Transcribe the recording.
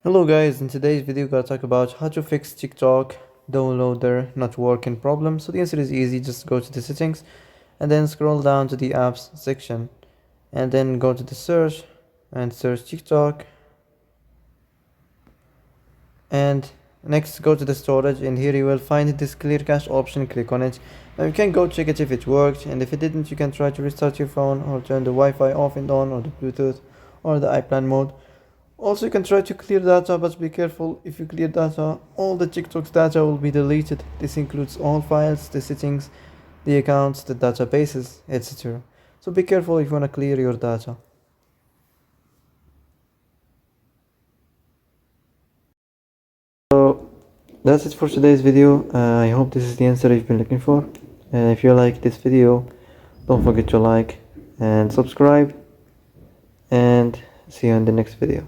Hello guys, in today's video we're gonna talk about how to fix TikTok downloader not working problem. So the answer is easy, just go to the settings and then scroll down to the apps section and then go to the search and search TikTok, and next go to the storage, and here you will find this clear cache option. Click on it. Now you can go check it if it worked, and if it didn't you can try to restart your phone or turn the Wi-Fi off and on, or the Bluetooth or the iPlan mode. Also, you can try to clear data, but be careful. If you clear data, all the TikTok's data will be deleted. This includes all files, the settings, the accounts, the databases, etc. So be careful if you want to clear your data. So that's it for today's video. I hope this is the answer you've been looking for. And if you like this video, don't forget to like and subscribe, and see you in the next video.